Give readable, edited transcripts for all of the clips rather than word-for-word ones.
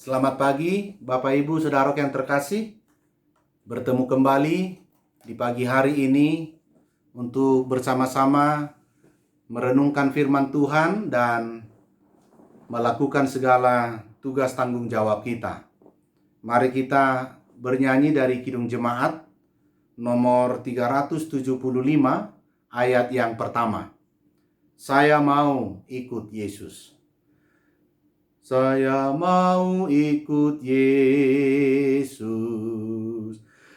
Selamat pagi, Bapak Ibu Saudara yang terkasih. Bertemu kembali di pagi hari ini untuk bersama-sama merenungkan firman Tuhan dan melakukan segala tugas tanggung jawab kita. Mari kita bernyanyi dari Kidung Jemaat nomor 375 ayat yang pertama. Saya mau ikut Yesus. Saya mau ikut Yesus.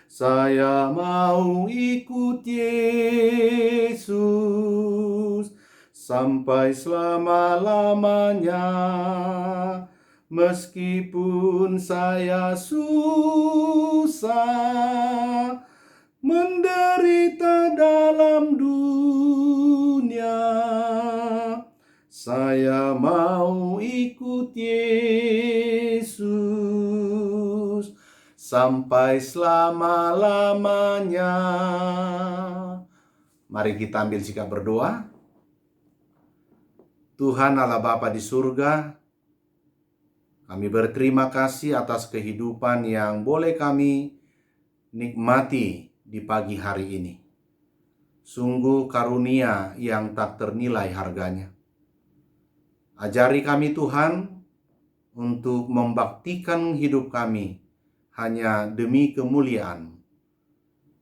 Saya mau ikut Yesus sampai selama-lamanya. Meskipun saya susah menderita dalam dunia, saya mau ikut Yesus sampai selama-lamanya. Mari kita ambil sikap berdoa. Tuhan Allah Bapa di surga, kami berterima kasih atas kehidupan yang boleh kami nikmati di pagi hari ini. Sungguh karunia yang tak ternilai harganya. Ajari kami Tuhan untuk membaktikan hidup kami hanya demi kemuliaan.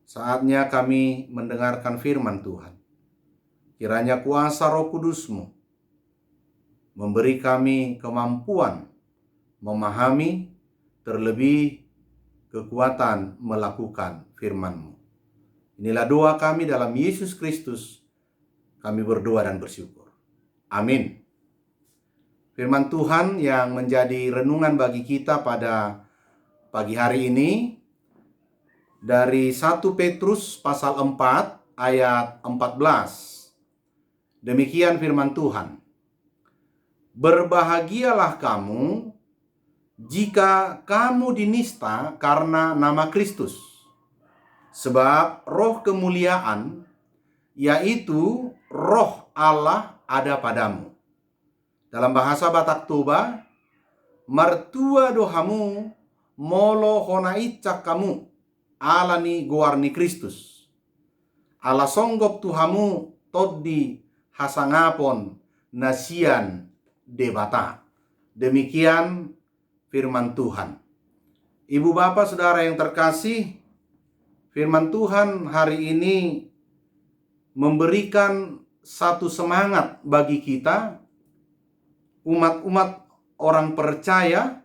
Saatnya kami mendengarkan firman Tuhan. Kiranya kuasa Roh Kudus-Mu memberi kami kemampuan memahami, terlebih kekuatan melakukan firman-Mu. Inilah doa kami dalam Yesus Kristus. Kami berdoa dan bersyukur. Amin. Firman Tuhan yang menjadi renungan bagi kita pada pagi hari ini dari 1 Petrus pasal 4 ayat 14. Demikian firman Tuhan. Berbahagialah kamu jika kamu dinista karena nama Kristus, sebab roh kemuliaan, yaitu roh Allah ada padamu. Dalam bahasa Batak Toba, mertua dohamu molo honaicak kamu alani goarni Kristus. Ala songgop tuhamu toddi hasangapon nasian debata. Demikian firman Tuhan. Ibu bapak saudara yang terkasih, firman Tuhan hari ini memberikan satu semangat bagi kita umat-umat orang percaya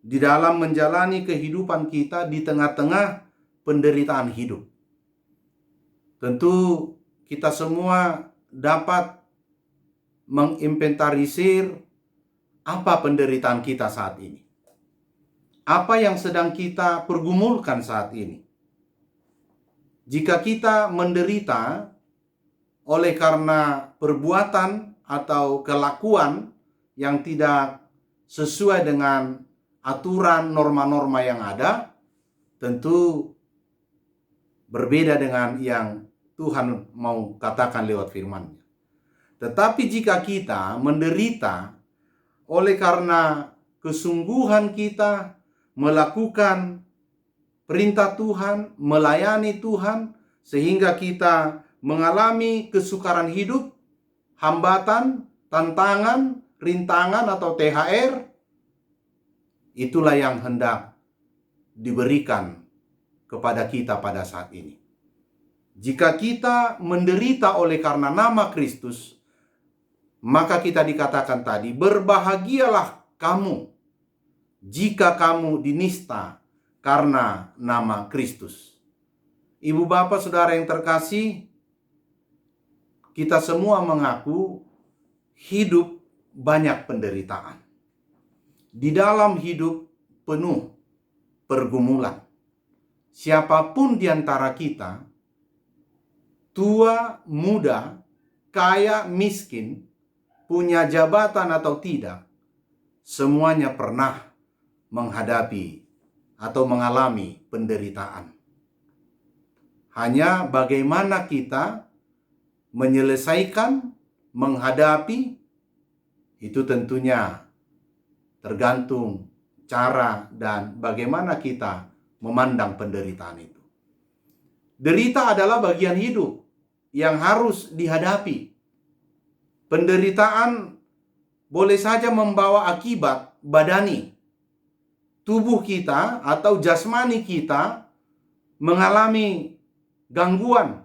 di dalam menjalani kehidupan kita di tengah-tengah penderitaan hidup. Tentu kita semua dapat menginventarisir apa penderitaan kita saat ini. Apa yang sedang kita pergumulkan saat ini. Jika kita menderita oleh karena perbuatan atau kelakuan yang tidak sesuai dengan aturan norma-norma yang ada, tentu berbeda dengan yang Tuhan mau katakan lewat firman-Nya. Tetapi jika kita menderita oleh karena kesungguhan kita melakukan perintah Tuhan, melayani Tuhan, sehingga kita mengalami kesukaran hidup, hambatan, tantangan, rintangan atau THR, itulah yang hendak diberikan kepada kita pada saat ini. Jika kita menderita oleh karena nama Kristus, maka kita dikatakan tadi, berbahagialah kamu jika kamu dinista karena nama Kristus. Ibu bapak saudara yang terkasih, kita semua mengaku hidup banyak penderitaan. Di dalam hidup penuh pergumulan. Siapapun di antara kita, tua, muda, kaya, miskin, punya jabatan atau tidak, semuanya pernah menghadapi atau mengalami penderitaan. Hanya bagaimana kita menyelesaikan, menghadapi, itu tentunya tergantung cara dan bagaimana kita memandang penderitaan itu. Derita adalah bagian hidup yang harus dihadapi. Penderitaan boleh saja membawa akibat badani. Tubuh kita atau jasmani kita mengalami gangguan.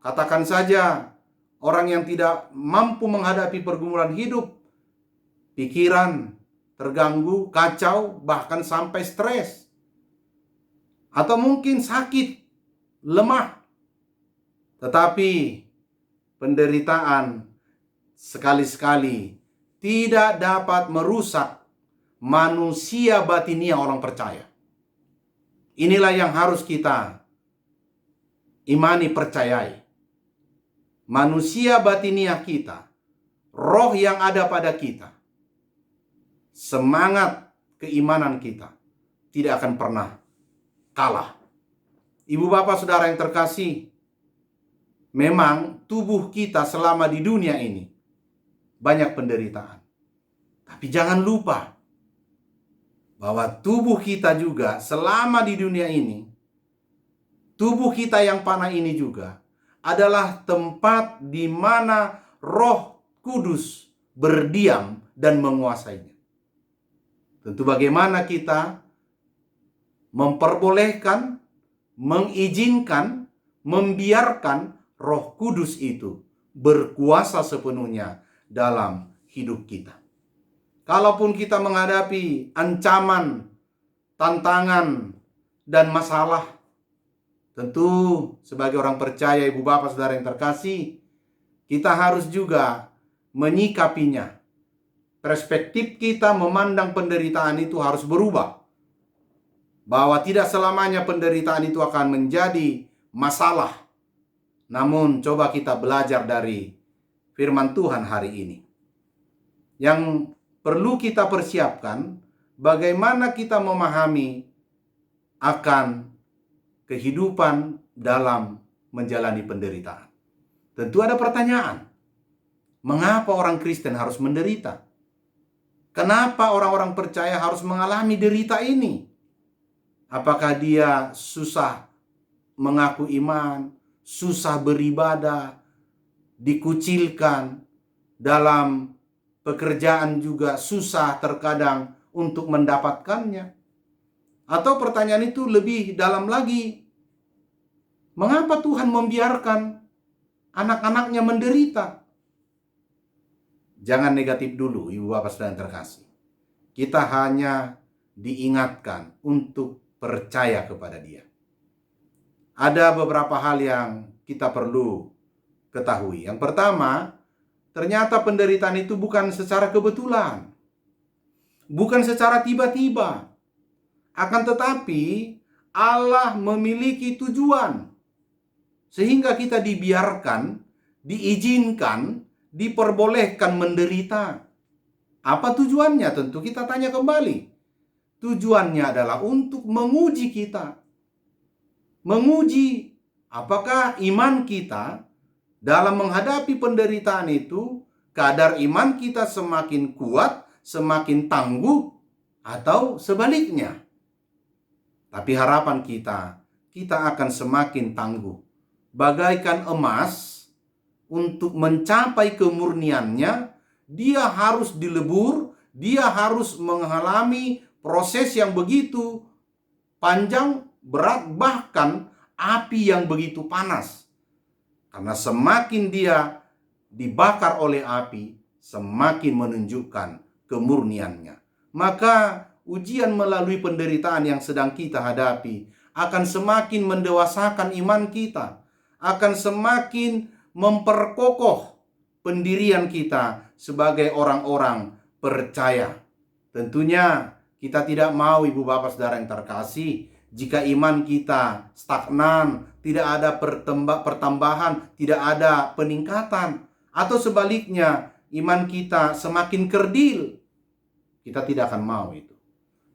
Katakan saja orang yang tidak mampu menghadapi pergumulan hidup, pikiran terganggu, kacau, bahkan sampai stres. Atau mungkin sakit, lemah. Tetapi penderitaan sekali-sekali tidak dapat merusak manusia batinia orang percaya. Inilah yang harus kita imani, percayai. Manusia batinia kita, roh yang ada pada kita, semangat keimanan kita tidak akan pernah kalah. Ibu bapak saudara yang terkasih, memang tubuh kita selama di dunia ini banyak penderitaan. Tapi jangan lupa bahwa tubuh kita juga selama di dunia ini, tubuh kita yang panah ini juga adalah tempat di mana Roh Kudus berdiam dan menguasainya. Tentu bagaimana kita memperbolehkan, mengizinkan, membiarkan Roh Kudus itu berkuasa sepenuhnya dalam hidup kita. Kalaupun kita menghadapi ancaman, tantangan, dan masalah, tentu sebagai orang percaya, ibu bapak saudara yang terkasih, kita harus juga menyikapinya. Perspektif kita memandang penderitaan itu harus berubah. Bahwa tidak selamanya penderitaan itu akan menjadi masalah. Namun coba kita belajar dari firman Tuhan hari ini. Yang perlu kita persiapkan, bagaimana kita memahami akan kehidupan dalam menjalani penderitaan. Tentu ada pertanyaan. Mengapa orang Kristen harus menderita? Kenapa orang-orang percaya harus mengalami derita ini? Apakah dia susah mengaku iman, susah beribadah, dikucilkan, dalam pekerjaan juga susah terkadang untuk mendapatkannya? Atau pertanyaan itu lebih dalam lagi, mengapa Tuhan membiarkan anak-anaknya menderita? Jangan negatif dulu, ibu bapak saudara yang terkasih. Kita hanya diingatkan untuk percaya kepada Dia. Ada beberapa hal yang kita perlu ketahui. Yang pertama, ternyata penderitaan itu bukan secara kebetulan, bukan secara tiba-tiba. Akan tetapi Allah memiliki tujuan, sehingga kita dibiarkan, diizinkan, diperbolehkan menderita. Apa tujuannya? Tentu kita tanya kembali. Tujuannya adalah untuk menguji kita. Menguji apakah iman kita dalam menghadapi penderitaan itu, kadar iman kita semakin kuat, semakin tangguh, atau sebaliknya. Tapi harapan kita akan semakin tangguh. Bagaikan emas, untuk mencapai kemurniannya, dia harus dilebur, dia harus mengalami proses yang begitu panjang, berat, bahkan api yang begitu panas. Karena semakin dia dibakar oleh api, semakin menunjukkan kemurniannya. Maka ujian melalui penderitaan yang sedang kita hadapi akan semakin mendewasakan iman kita, akan semakin memperkokoh pendirian kita sebagai orang-orang percaya. Tentunya kita tidak mau, ibu bapak saudara yang terkasih, jika iman kita stagnan, tidak ada pertambahan, tidak ada peningkatan, atau sebaliknya iman kita semakin kerdil. Kita tidak akan mau itu.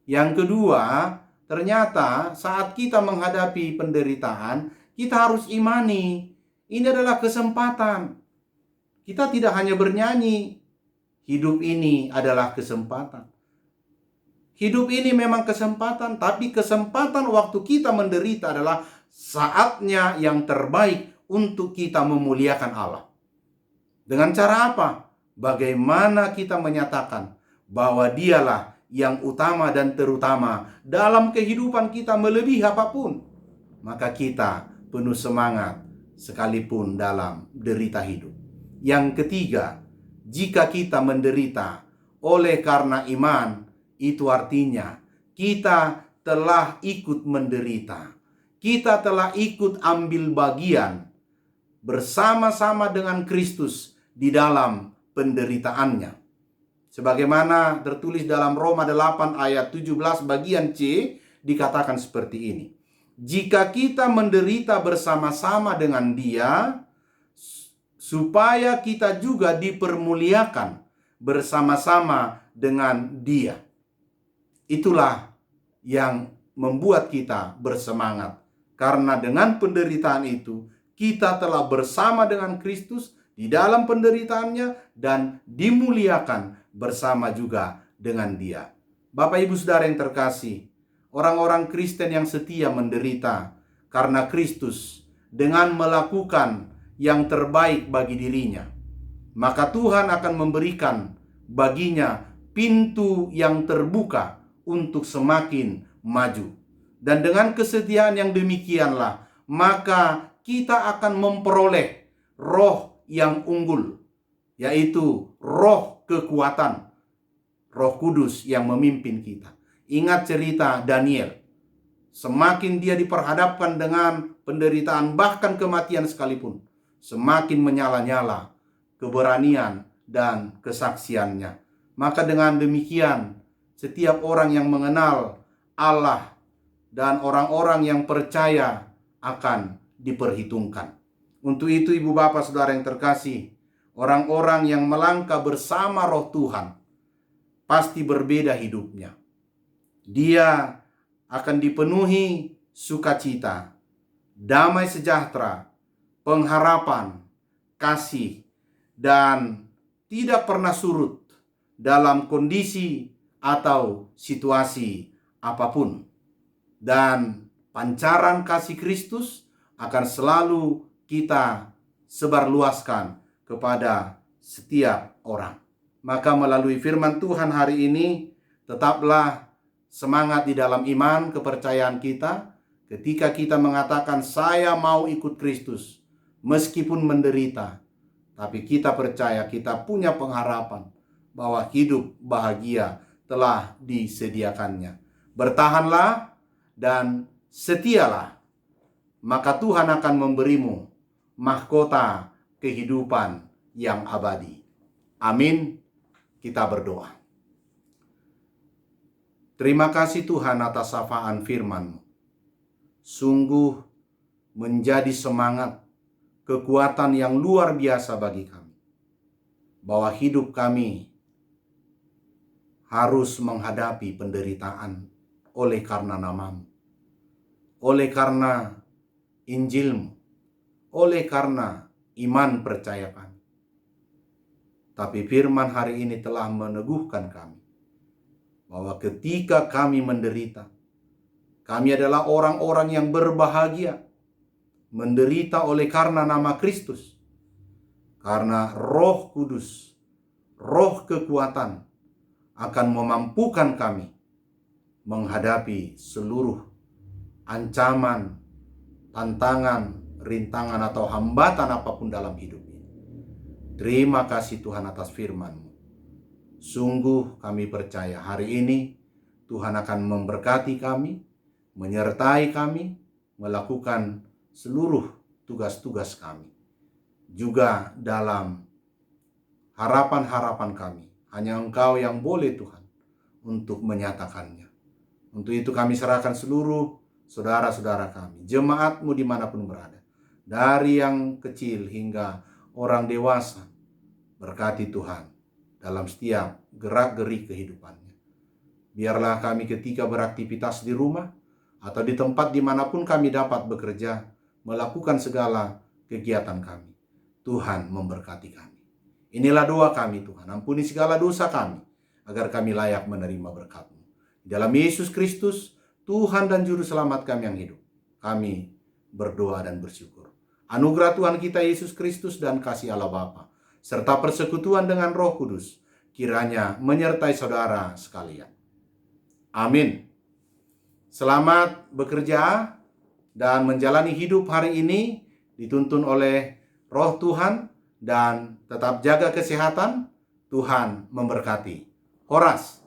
Yang kedua, ternyata saat kita menghadapi penderitaan, kita harus imani ini adalah kesempatan. Kita tidak hanya bernyanyi, hidup ini adalah kesempatan. Hidup ini memang kesempatan, tapi kesempatan waktu kita menderita adalah saatnya yang terbaik untuk kita memuliakan Allah. Dengan cara apa? Bagaimana kita menyatakan bahwa Dialah yang utama dan terutama dalam kehidupan kita melebihi apapun. Maka kita penuh semangat sekalipun dalam derita hidup. Yang ketiga, jika kita menderita oleh karena iman, itu artinya kita telah ikut menderita. Kita telah ikut ambil bagian bersama-sama dengan Kristus di dalam penderitaannya. Sebagaimana tertulis dalam Roma 8 ayat 17 bagian C, dikatakan seperti ini. Jika kita menderita bersama-sama dengan Dia, supaya kita juga dipermuliakan bersama-sama dengan Dia. Itulah yang membuat kita bersemangat. Karena dengan penderitaan itu, kita telah bersama dengan Kristus di dalam penderitaannya dan dimuliakan bersama juga dengan Dia. Bapak Ibu Saudara yang terkasih, orang-orang Kristen yang setia menderita karena Kristus dengan melakukan yang terbaik bagi dirinya. Maka Tuhan akan memberikan baginya pintu yang terbuka untuk semakin maju. Dan dengan kesetiaan yang demikianlah, maka kita akan memperoleh roh yang unggul, yaitu roh kekuatan, Roh Kudus yang memimpin kita. Ingat cerita Daniel. Semakin dia diperhadapkan dengan penderitaan, bahkan kematian sekalipun, semakin menyala-nyala keberanian dan kesaksiannya. Maka dengan demikian, setiap orang yang mengenal Allah dan orang-orang yang percaya akan diperhitungkan. Untuk itu Ibu Bapak Saudara yang terkasih, orang-orang yang melangkah bersama Roh Tuhan pasti berbeda hidupnya. Dia akan dipenuhi sukacita, damai sejahtera, pengharapan, kasih, dan tidak pernah surut dalam kondisi atau situasi apapun. Dan pancaran kasih Kristus akan selalu kita sebarluaskan kepada setiap orang. Maka melalui firman Tuhan hari ini, tetaplah semangat di dalam iman kepercayaan kita. Ketika kita mengatakan saya mau ikut Kristus meskipun menderita, tapi kita percaya kita punya pengharapan bahwa hidup bahagia telah disediakannya. Bertahanlah dan setialah, maka Tuhan akan memberimu mahkota kehidupan yang abadi. Amin. Kita berdoa. Terima kasih Tuhan atas sapaan firman-Mu. Sungguh menjadi semangat, kekuatan yang luar biasa bagi kami. Bahwa hidup kami harus menghadapi penderitaan oleh karena nama-Mu, oleh karena Injil-Mu, oleh karena iman percaya kami. Tapi firman hari ini telah meneguhkan kami bahwa ketika kami menderita, kami adalah orang-orang yang berbahagia, menderita oleh karena nama Kristus, karena Roh Kudus, Roh kekuatan akan memampukan kami menghadapi seluruh ancaman, tantangan, rintangan atau hambatan apapun dalam hidup ini. Terima kasih Tuhan atas firman-Mu. Sungguh kami percaya hari ini Tuhan akan memberkati kami, menyertai kami, melakukan seluruh tugas-tugas kami. Juga dalam harapan-harapan kami, hanya Engkau yang boleh Tuhan untuk menyatakannya. Untuk itu kami serahkan seluruh saudara-saudara kami, jemaat-Mu dimanapun berada, dari yang kecil hingga orang dewasa. Berkati Tuhan dalam setiap gerak-gerik kehidupannya. Biarlah kami ketika beraktivitas di rumah atau di tempat dimanapun kami dapat bekerja, melakukan segala kegiatan kami, Tuhan memberkati kami. Inilah doa kami Tuhan, ampuni segala dosa kami, agar kami layak menerima berkat-Mu. Dalam Yesus Kristus, Tuhan dan Juru Selamat kami yang hidup, kami berdoa dan bersyukur. Anugerah Tuhan kita Yesus Kristus dan kasih Allah Bapa, serta persekutuan dengan Roh Kudus, kiranya menyertai saudara sekalian. Amin. Selamat bekerja dan menjalani hidup hari ini dituntun oleh Roh Tuhan, dan tetap jaga kesehatan. Tuhan memberkati. Horas.